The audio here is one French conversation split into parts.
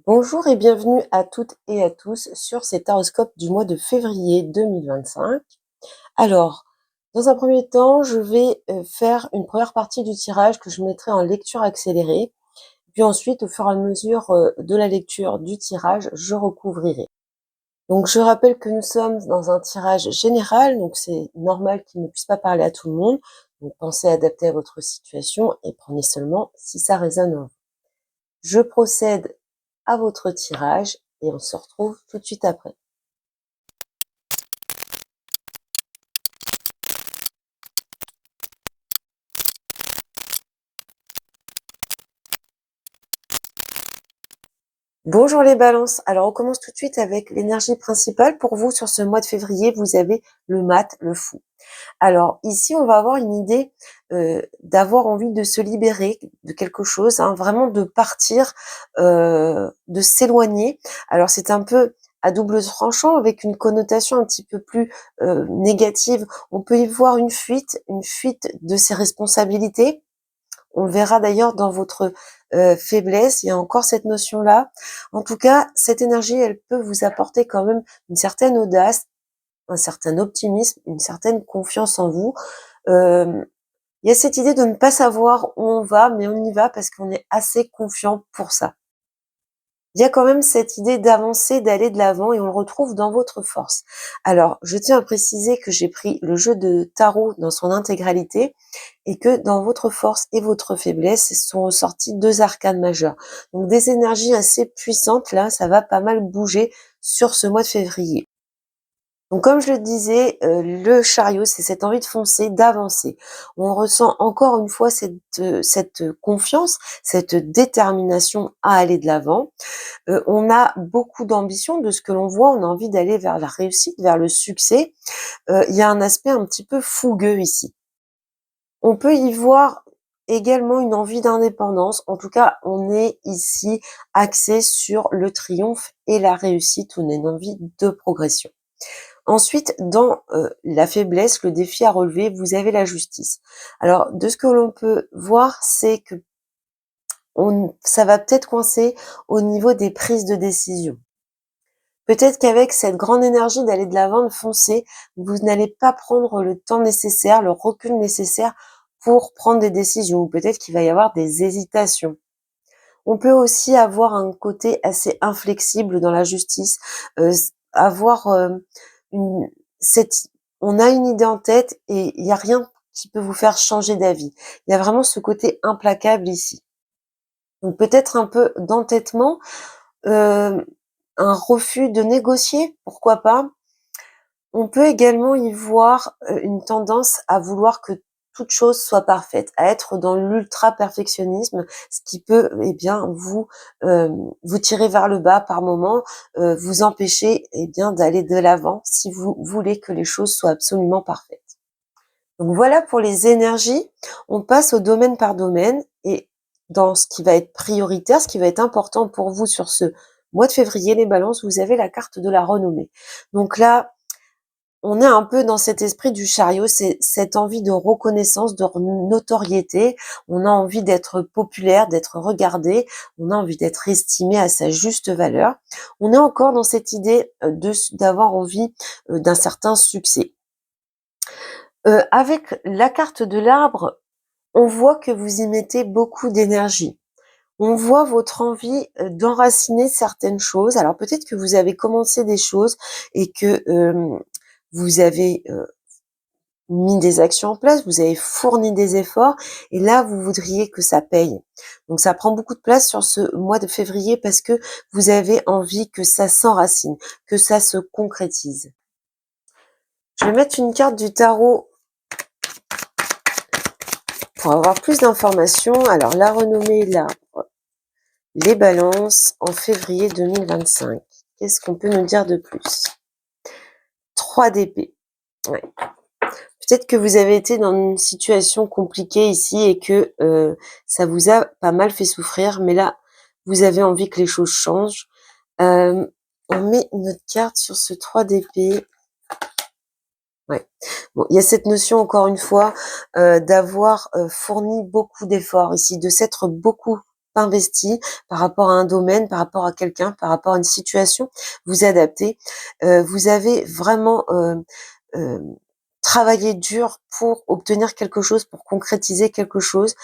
Bonjour et bienvenue à toutes et à tous sur cet horoscope du mois de février 2025. Alors, dans un premier temps, je vais faire une première partie du tirage que je mettrai en lecture accélérée. Puis ensuite, au fur et à mesure de la lecture du tirage, je recouvrirai. Donc, je rappelle que nous sommes dans un tirage général, donc c'est normal qu'il ne puisse pas parler à tout le monde. Donc, pensez à adapter à votre situation et prenez seulement si ça résonne en vous. Je procède à votre tirage et on se retrouve tout de suite après. Bonjour les balances, alors on commence tout de suite avec l'énergie principale. Pour vous, sur ce mois de février, vous avez le mat, le fou. Alors ici, on va avoir une idée d'avoir envie de se libérer de quelque chose, hein, vraiment de partir, de s'éloigner. Alors c'est un peu à double tranchant, avec une connotation un petit peu plus négative. On peut y voir une fuite de ses responsabilités. On le verra d'ailleurs dans votre faiblesse, il y a encore cette notion-là. En tout cas, cette énergie, elle peut vous apporter quand même une certaine audace, un certain optimisme, une certaine confiance en vous. Il y a cette idée de ne pas savoir où on va, mais on y va parce qu'on est assez confiant pour ça. Il y a quand même cette idée d'avancer, d'aller de l'avant et on le retrouve dans votre force. Alors, je tiens à préciser que j'ai pris le jeu de tarot dans son intégralité et que dans votre force et votre faiblesse sont ressortis deux arcanes majeurs. Donc des énergies assez puissantes, là, ça va pas mal bouger sur ce mois de février. Donc comme je le disais, le chariot, c'est cette envie de foncer, d'avancer. On ressent encore une fois cette confiance, cette détermination à aller de l'avant. On a beaucoup d'ambition de ce que l'on voit, on a envie d'aller vers la réussite, vers le succès. Il y a un aspect un petit peu fougueux ici. On peut y voir également une envie d'indépendance. En tout cas, on est ici axé sur le triomphe et la réussite. On a une envie de progression. Ensuite, dans la faiblesse, le défi à relever, vous avez la justice. Alors, de ce que l'on peut voir, c'est que ça va peut-être coincer au niveau des prises de décision. Peut-être qu'avec cette grande énergie d'aller de l'avant, de foncer, vous n'allez pas prendre le temps nécessaire, le recul nécessaire pour prendre des décisions. Ou peut-être qu'il va y avoir des hésitations. On peut aussi avoir un côté assez inflexible dans la justice, avoir une, cette, on a une idée en tête et il n'y a rien qui peut vous faire changer d'avis. Il y a vraiment ce côté implacable ici. Donc peut-être un peu d'entêtement, euh, un refus de négocier, pourquoi pas. On peut également y voir une tendance à vouloir que toute chose soit parfaite, à être dans l'ultra-perfectionnisme, ce qui peut bien vous tirer vers le bas par moment, vous empêcher d'aller de l'avant si vous voulez que les choses soient absolument parfaites. Donc voilà pour les énergies. On passe au domaine par domaine et dans ce qui va être prioritaire, ce qui va être important pour vous sur ce mois de février, les balances, vous avez la carte de la renommée. Donc là, on est un peu dans cet esprit du chariot, c'est cette envie de reconnaissance, de notoriété. On a envie d'être populaire, d'être regardé. On a envie d'être estimé à sa juste valeur. On est encore dans cette idée d'avoir envie d'un certain succès. Avec la carte de l'arbre, on voit que vous y mettez beaucoup d'énergie. On voit votre envie d'enraciner certaines choses. Alors peut-être que vous avez commencé des choses et que vous avez mis des actions en place, vous avez fourni des efforts et là, vous voudriez que ça paye. Donc, ça prend beaucoup de place sur ce mois de février parce que vous avez envie que ça s'enracine, que ça se concrétise. Je vais mettre une carte du tarot pour avoir plus d'informations. Alors, la renommée, l'arbre, les balances en février 2025. Qu'est-ce qu'on peut nous dire de plus? 3 d'épée. Ouais. Peut-être que vous avez été dans une situation compliquée ici et que ça vous a pas mal fait souffrir, mais là, vous avez envie que les choses changent. On met une autre carte sur ce 3 d'épée. Ouais. Bon, il y a cette notion, encore une fois, d'avoir fourni beaucoup d'efforts ici, de s'être beaucoup investi par rapport à un domaine, par rapport à quelqu'un, par rapport à une situation, vous adaptez. Vous avez vraiment euh, travaillé dur pour obtenir quelque chose, pour concrétiser quelque chose.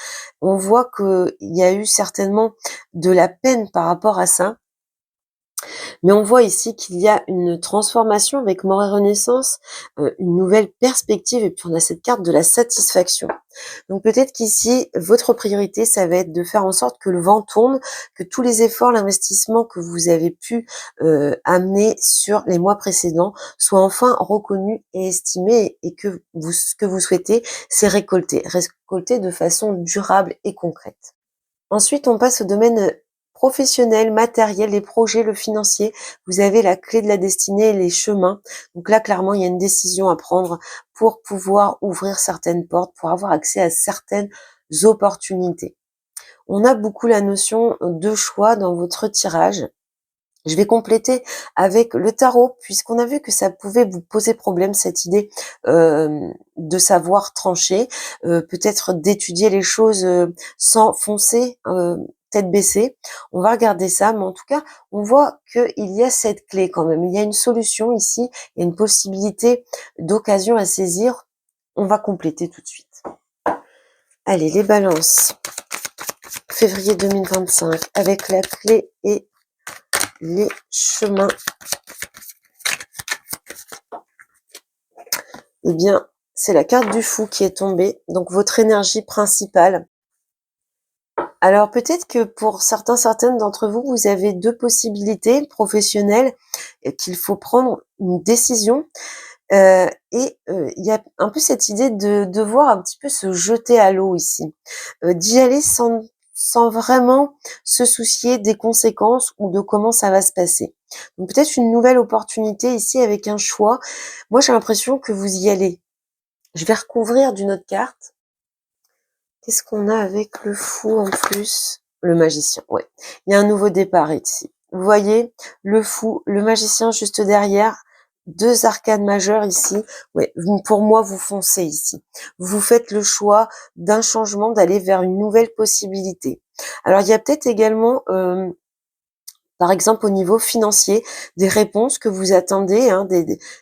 On voit qu'il y a eu certainement de la peine par rapport à ça. Mais on voit ici qu'il y a une transformation avec mort et renaissance, une nouvelle perspective, et puis on a cette carte de la satisfaction. Donc peut-être qu'ici, votre priorité, ça va être de faire en sorte que le vent tourne, que tous les efforts, l'investissement que vous avez pu amener sur les mois précédents soient enfin reconnus et estimés, et que ce que vous souhaitez, c'est récolter de façon durable et concrète. Ensuite, on passe au domaine professionnel, matériel, les projets, le financier. Vous avez la clé de la destinée et les chemins. Donc là, clairement, il y a une décision à prendre pour pouvoir ouvrir certaines portes, pour avoir accès à certaines opportunités. On a beaucoup la notion de choix dans votre tirage. Je vais compléter avec le tarot, puisqu'on a vu que ça pouvait vous poser problème, cette idée de savoir trancher, peut-être d'étudier les choses sans foncer, tête baissée. On va regarder ça, mais en tout cas, on voit qu'il y a cette clé quand même. Il y a une solution ici, il y a une possibilité d'occasion à saisir. On va compléter tout de suite. Allez, les balances. Février 2025, avec la clé et les chemins. Eh bien, c'est la carte du fou qui est tombée, donc votre énergie principale. Alors peut-être que pour certaines d'entre vous, vous avez deux possibilités professionnelles, qu'il faut prendre une décision. Et il y a un peu cette idée de devoir un petit peu se jeter à l'eau ici, d'y aller sans vraiment se soucier des conséquences ou de comment ça va se passer. Donc peut-être une nouvelle opportunité ici avec un choix. Moi, j'ai l'impression que vous y allez. Je vais recouvrir d'une autre carte. Qu'est-ce qu'on a avec le fou en plus? Le magicien, ouais. Il y a un nouveau départ ici. Vous voyez, le fou, le magicien juste derrière, deux arcanes majeures ici. Ouais, pour moi, vous foncez ici. Vous faites le choix d'un changement, d'aller vers une nouvelle possibilité. Alors, il y a peut-être également par exemple, au niveau financier, des réponses que vous attendez, hein,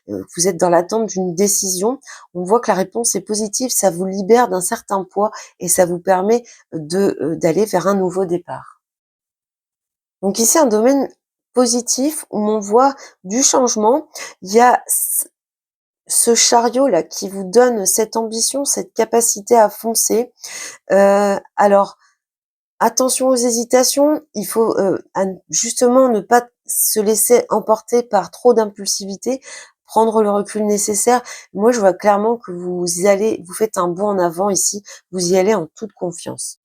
vous êtes dans l'attente d'une décision. On voit que la réponse est positive, ça vous libère d'un certain poids et ça vous permet d'aller vers un nouveau départ. Donc ici, un domaine positif où on voit du changement. Il y a ce chariot là qui vous donne cette ambition, cette capacité à foncer. Alors, attention aux hésitations, il faut justement ne pas se laisser emporter par trop d'impulsivité, prendre le recul nécessaire. Moi, je vois clairement que vous faites un bond en avant ici, vous y allez en toute confiance.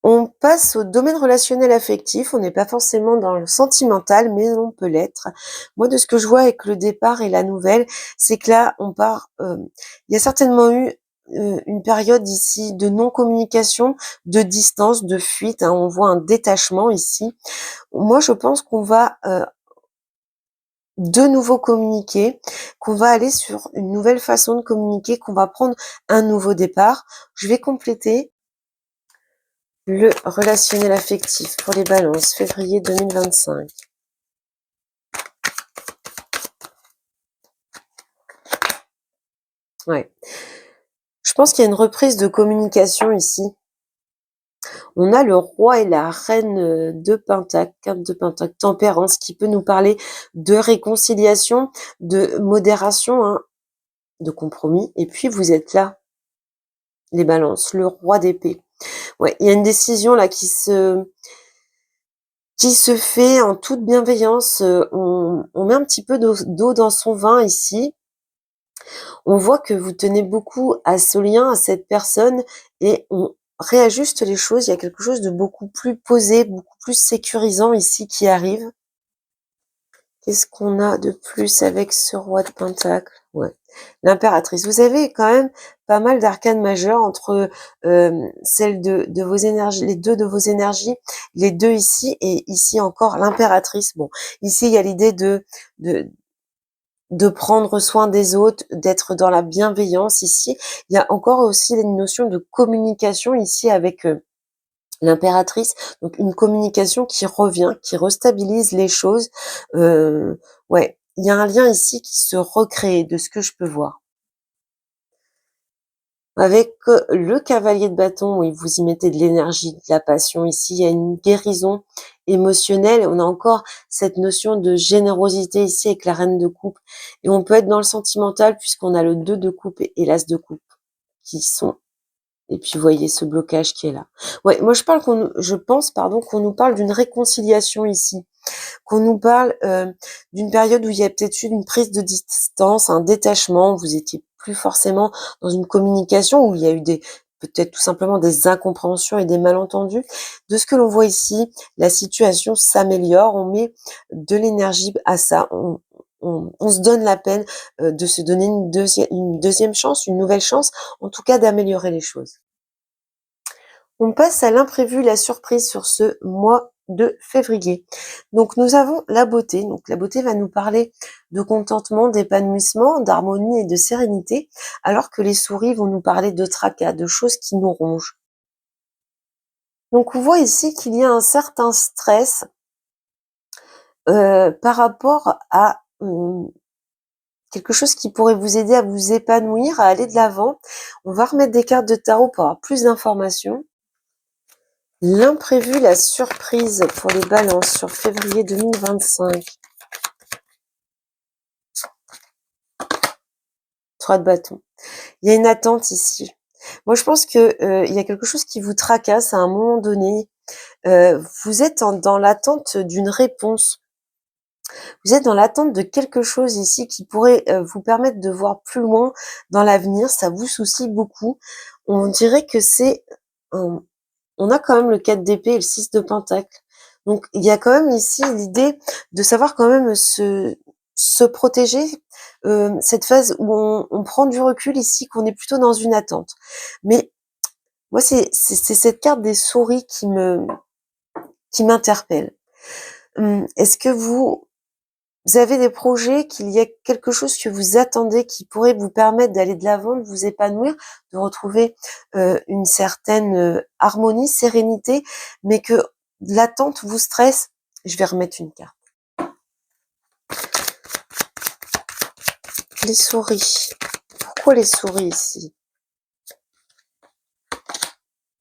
On passe au domaine relationnel affectif, on n'est pas forcément dans le sentimental, mais on peut l'être. Moi, de ce que je vois avec le départ et la nouvelle, c'est que là, on part, il y a certainement eu une période ici de non-communication, de distance, de fuite, hein, on voit un détachement ici. Moi, je pense qu'on va de nouveau communiquer, qu'on va aller sur une nouvelle façon de communiquer, qu'on va prendre un nouveau départ. Je vais compléter le relationnel affectif pour les balances, février 2025. Ouais. Je pense qu'il y a une reprise de communication ici. On a le roi et la reine de Pentacle, carte de Pentacle, tempérance, qui peut nous parler de réconciliation, de modération, hein, de compromis. Et puis, vous êtes là, les balances, le roi d'épée. Ouais, il y a une décision là qui se fait en toute bienveillance. On met un petit peu d'eau dans son vin ici. On voit que vous tenez beaucoup à ce lien, à cette personne, et on réajuste les choses. Il y a quelque chose de beaucoup plus posé, beaucoup plus sécurisant ici qui arrive. Qu'est-ce qu'on a de plus avec ce roi de Pentacle? Ouais, l'impératrice. Vous avez quand même pas mal d'arcanes majeures entre celles de vos énergies, les deux de vos énergies, les deux ici et ici encore l'impératrice. Bon, ici il y a l'idée de prendre soin des autres, d'être dans la bienveillance ici. Il y a encore aussi une notion de communication ici avec l'impératrice, donc une communication qui revient, qui restabilise les choses. Ouais, il y a un lien ici qui se recrée de ce que je peux voir. Avec le cavalier de bâton, oui, vous y mettez de l'énergie, de la passion. Ici, il y a une guérison émotionnelle. On a encore cette notion de générosité ici avec la reine de coupe. Et on peut être dans le sentimental puisqu'on a le 2 de coupe et l'as de coupe qui sont. Et puis, vous voyez ce blocage qui est là. Ouais, moi, je pense, pardon, qu'on nous parle d'une réconciliation ici, qu'on nous parle d'une période où il y a peut-être eu une prise de distance, un détachement, vous étiez plus forcément dans une communication où il y a eu peut-être tout simplement des incompréhensions et des malentendus. De ce que l'on voit ici, la situation s'améliore, on met de l'énergie à ça, on se donne la peine de se donner une deuxième chance, une nouvelle chance, en tout cas d'améliorer les choses. On passe à l'imprévu, la surprise sur ce mois de février. Donc nous avons la beauté. Donc la beauté va nous parler de contentement, d'épanouissement, d'harmonie et de sérénité, alors que les souris vont nous parler de tracas, de choses qui nous rongent. Donc on voit ici qu'il y a un certain stress par rapport à quelque chose qui pourrait vous aider à vous épanouir, à aller de l'avant. On va remettre des cartes de tarot pour avoir plus d'informations. L'imprévu, la surprise pour les balances sur février 2025. 3 de bâton. Il y a une attente ici. Moi, je pense que il y a quelque chose qui vous tracasse à un moment donné. Vous êtes dans l'attente d'une réponse. Vous êtes dans l'attente de quelque chose ici qui pourrait vous permettre de voir plus loin dans l'avenir. Ça vous soucie beaucoup. On dirait que c'est on a quand même le 4 d'épée et le 6 de pentacle. Donc, il y a quand même ici l'idée de savoir quand même se protéger, cette phase où on prend du recul ici, qu'on est plutôt dans une attente. Mais moi, c'est cette carte des souris qui m'interpelle. Est-ce que vous avez des projets, qu'il y a quelque chose que vous attendez qui pourrait vous permettre d'aller de l'avant, de vous épanouir, de retrouver une certaine harmonie, sérénité, mais que l'attente vous stresse? Je vais remettre une carte. Les souris. Pourquoi les souris ici?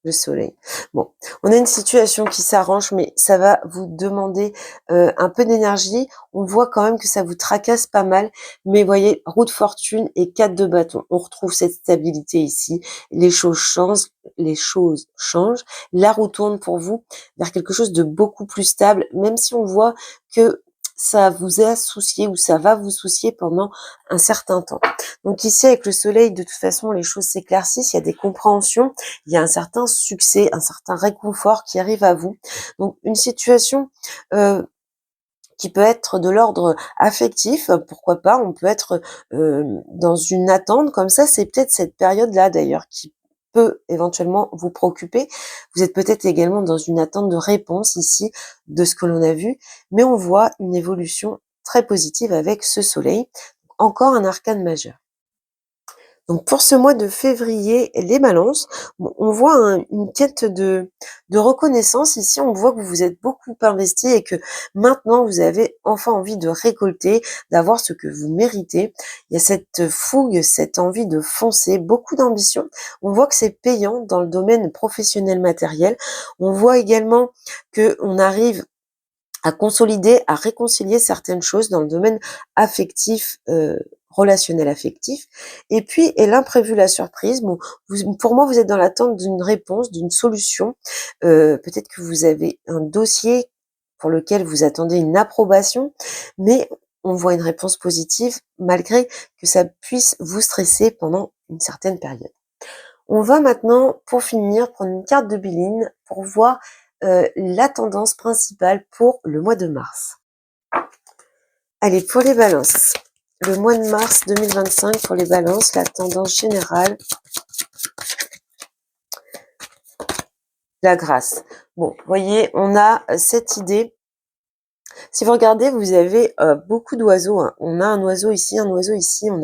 Le soleil. Bon, on a une situation qui s'arrange, mais ça va vous demander un peu d'énergie. On voit quand même que ça vous tracasse pas mal, mais vous voyez, roue de fortune et 4 de bâton. On retrouve cette stabilité ici. Les choses changent, La roue tourne pour vous vers quelque chose de beaucoup plus stable, même si on voit que ça vous a soucié ou ça va vous soucier pendant un certain temps. Donc ici, avec le soleil, de toute façon, les choses s'éclaircissent, il y a des compréhensions, il y a un certain succès, un certain réconfort qui arrive à vous. Donc une situation qui peut être de l'ordre affectif, pourquoi pas, on peut être dans une attente comme ça, c'est peut-être cette période-là d'ailleurs qui peut éventuellement vous préoccuper. Vous êtes peut-être également dans une attente de réponse ici de ce que l'on a vu, mais on voit une évolution très positive avec ce soleil. Encore un arcane majeur. Donc pour ce mois de février, les balances, on voit une quête de reconnaissance ici, on voit que vous vous êtes beaucoup investi et que maintenant vous avez enfin envie de récolter, d'avoir ce que vous méritez. Il y a cette fougue, cette envie de foncer, beaucoup d'ambition. On voit que c'est payant dans le domaine professionnel matériel. On voit également que on arrive à consolider, à réconcilier certaines choses dans le domaine affectif, relationnel affectif. Et puis, et l'imprévu, la surprise, bon, pour moi, vous êtes dans l'attente d'une réponse, d'une solution. Peut-être que vous avez un dossier pour lequel vous attendez une approbation, mais on voit une réponse positive malgré que ça puisse vous stresser pendant une certaine période. On va maintenant, pour finir, prendre une carte de Béline pour voir la tendance principale pour le mois de mars. Allez, pour les balances. Le mois de mars 2025 pour les balances, la tendance générale. La grâce. Bon, vous voyez, on a cette idée. Si vous regardez, vous avez beaucoup d'oiseaux. Hein. On a un oiseau ici, on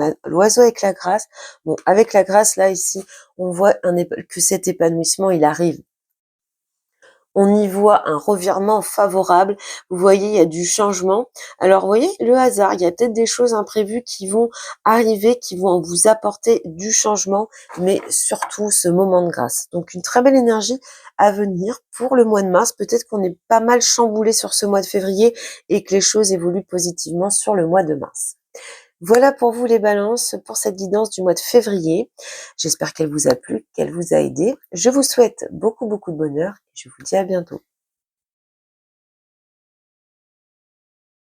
a l'oiseau avec la grâce. Bon, avec la grâce, là, ici, on voit que cet épanouissement, il arrive. On y voit un revirement favorable. Vous voyez, il y a du changement. Alors, vous voyez, le hasard, il y a peut-être des choses imprévues qui vont arriver, qui vont vous apporter du changement, mais surtout ce moment de grâce. Donc, une très belle énergie à venir pour le mois de mars. Peut-être qu'on est pas mal chamboulé sur ce mois de février et que les choses évoluent positivement sur le mois de mars. Voilà pour vous les balances pour cette guidance du mois de février. J'espère qu'elle vous a plu, qu'elle vous a aidé. Je vous souhaite beaucoup de bonheur et je vous dis à bientôt.